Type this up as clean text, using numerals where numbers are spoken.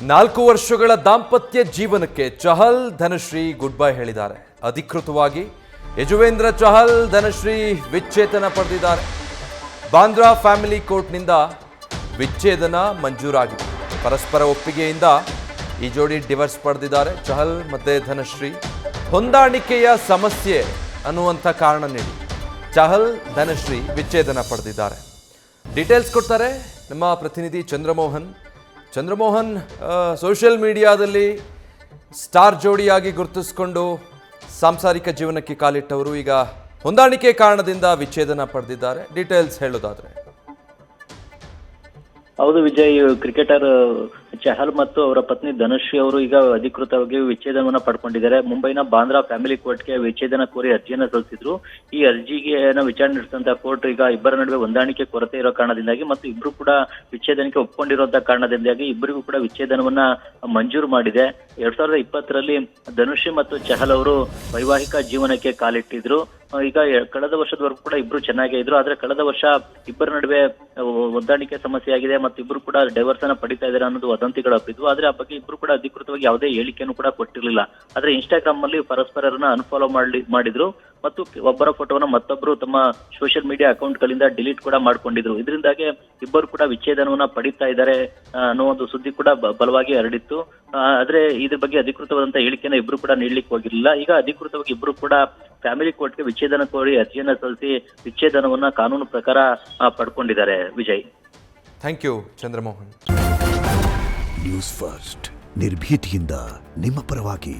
4 ವರ್ಷಗಳ ದಾಂಪತ್ಯ ಜೀವನಕ್ಕೆ ಚಹಲ್ ಧನಶ್ರೀ ಗುಡ್ ಬೈ ಹೇಳಿದ್ದಾರೆ. ಅಧಿಕೃತವಾಗಿ ಯಜುವೇಂದ್ರ ಚಹಲ್ ಧನಶ್ರೀ ವಿಚ್ಛೇದನ ಪಡೆದಿದ್ದಾರೆ. ಬಾಂದ್ರಾ ಫ್ಯಾಮಿಲಿ ಕೋರ್ಟ್ನಿಂದ ವಿಚ್ಛೇದನ ಮಂಜೂರಾಗಿದೆ. ಪರಸ್ಪರ ಒಪ್ಪಿಗೆಯಿಂದ ಈ ಜೋಡಿ ಡಿವೋರ್ಸ್ ಪಡೆದಿದ್ದಾರೆ. ಚಹಲ್ ಮತ್ತೆ ಧನಶ್ರೀ ಹೊಂದಾಣಿಕೆಯ ಸಮಸ್ಯೆ ಅನ್ನುವಂಥ ಕಾರಣ ನೀಡಿ ಚಹಲ್ ಧನಶ್ರೀ ವಿಚ್ಛೇದನ ಪಡೆದಿದ್ದಾರೆ. ಡೀಟೇಲ್ಸ್ ಕೊಡ್ತಾರೆ ನಮ್ಮ ಪ್ರತಿನಿಧಿ ಚಂದ್ರಮೋಹನ್. ಸೋಷಿಯಲ್ ಮೀಡಿಯಾದಲ್ಲಿ ಸ್ಟಾರ್ ಜೋಡಿಯಾಗಿ ಗುರುತಿಸಿಕೊಂಡು ಸಾಂಸಾರಿಕ ಜೀವನಕ್ಕೆ ಕಾಲಿಟ್ಟವರು ಈಗ ಹೊಂದಾಣಿಕೆ ಕಾರಣದಿಂದ ವಿಚ್ಛೇದನ ಪಡೆದಿದ್ದಾರೆ. ಡೀಟೇಲ್ಸ್ ಹೇಳೋದಾದ್ರೆ. ಹೌದು ವಿಜಯ್, ಕ್ರಿಕೆಟರ್ ಚಹಲ್ ಮತ್ತು ಅವರ ಪತ್ನಿ ಧನಶ್ರೀ ಅವರು ಈಗ ಅಧಿಕೃತವಾಗಿ ವಿಚ್ಛೇದನವನ್ನ ಪಡ್ಕೊಂಡಿದ್ದಾರೆ. ಮುಂಬೈನ ಬಾಂದ್ರಾ ಫ್ಯಾಮಿಲಿ ಕೋರ್ಟ್ಗೆ ವಿಚ್ಛೇದನ ಕೋರಿ ಅರ್ಜಿಯನ್ನ ಸಲ್ಲಿಸಿದ್ರು. ಈ ಅರ್ಜಿಗೆ ವಿಚಾರಣೆ ನಡೆಸಿದಂತಹ ಕೋರ್ಟ್ ಈಗ ಇಬ್ಬರ ನಡುವೆ ಹೊಂದಾಣಿಕೆ ಕೊರತೆ ಇರೋ ಕಾರಣದಿಂದಾಗಿ ಮತ್ತು ಇಬ್ರು ಕೂಡ ವಿಚ್ಛೇದನಕ್ಕೆ ಒಪ್ಕೊಂಡಿರುವಂತಹ ಕಾರಣದಿಂದಾಗಿ ಇಬ್ಬರಿಗೂ ಕೂಡ ವಿಚ್ಛೇದನವನ್ನ ಮಂಜೂರು ಮಾಡಿದೆ. 2020ರಲ್ಲಿ ಧನುಶ್ರೀ ಮತ್ತು ಚಹಲ್ ಅವರು ವೈವಾಹಿಕ ಜೀವನಕ್ಕೆ ಕಾಲಿಟ್ಟಿದ್ರು. ಈಗ ಕಳೆದ ವರ್ಷದವರೆಗೂ ಕೂಡ ಇಬ್ರು ಚೆನ್ನಾಗೇ ಇದ್ರು. ಆದ್ರೆ ಕಳೆದ ವರ್ಷ ಇಬ್ಬರ ನಡುವೆ ಹೊಂದಾಣಿಕೆ ಸಮಸ್ಯೆ ಆಗಿದೆ ಮತ್ತು ಇಬ್ರು ಕೂಡ ಡೈವರ್ಸ್ ಅನ್ನ ಪಡಿತಾ ಇದ್ದಾರೆ ಅನ್ನೋದು ವದಂತಿಗಳು ಹಬ್ಬಿದ್ವು. ಆದ್ರೆ ಆ ಬಗ್ಗೆ ಇಬ್ರು ಕೂಡ ಅಧಿಕೃತವಾಗಿ ಯಾವುದೇ ಹೇಳಿಕೆಯನ್ನು ಕೂಡ ಕೊಟ್ಟಿರಲಿಲ್ಲ. ಆದ್ರೆ ಇನ್ಸ್ಟಾಗ್ರಾಮ್ ಅಲ್ಲಿ ಪರಸ್ಪರರನ್ನ ಅನ್ಫಾಲೋ ಮಾಡಿದ್ರು ಮತ್ತು ಒಬ್ಬರ ಫೋಟೋವನ್ನ ಮತ್ತೊಬ್ರು ತಮ್ಮ ಸೋಷಿಯಲ್ ಮೀಡಿಯಾ ಅಕೌಂಟ್ ಗಳಿಂದ ಡಿಲೀಟ್ ಕೂಡ ಮಾಡ್ಕೊಂಡಿದ್ರು. ಇದರಿಂದಾಗಿ ಇಬ್ಬರು ಕೂಡ ವಿಚ್ಛೇದನವನ್ನ ಪಡಿತಾ ಇದ್ದಾರೆ ಅನ್ನೋ ಒಂದು ಸುದ್ದಿ ಕೂಡ ಬಲವಾಗಿ ಹರಡಿತ್ತು. ಆದ್ರೆ ಇದ್ರ ಬಗ್ಗೆ ಅಧಿಕೃತವಾದಂತಹ ಹೇಳಿಕೆನ ಇಬ್ರು ಕೂಡ ನೀಡ್ಲಿಕ್ಕೆ ಹೋಗಿರ್ಲಿಲ್ಲ. ಈಗ ಅಧಿಕೃತವಾಗಿ ಇಬ್ರು ಕೂಡ ಫ್ಯಾಮಿಲಿ ಕೋರ್ಟ್ಗೆ ವಿಚ್ಛೇದನ ಕೋರಿ ಅರ್ಜಿಯನ್ನ ಸಲ್ಲಿಸಿ ವಿಚ್ಛೇದನವನ್ನ ಕಾನೂನು ಪ್ರಕಾರ ಪಡ್ಕೊಂಡಿದ್ದಾರೆ. Vijay, thank you Chandramohan. News first ನಿರ್ಭೀತಿಯಿಂದ ನಿಮ್ಮ ಪರವಾಗಿ.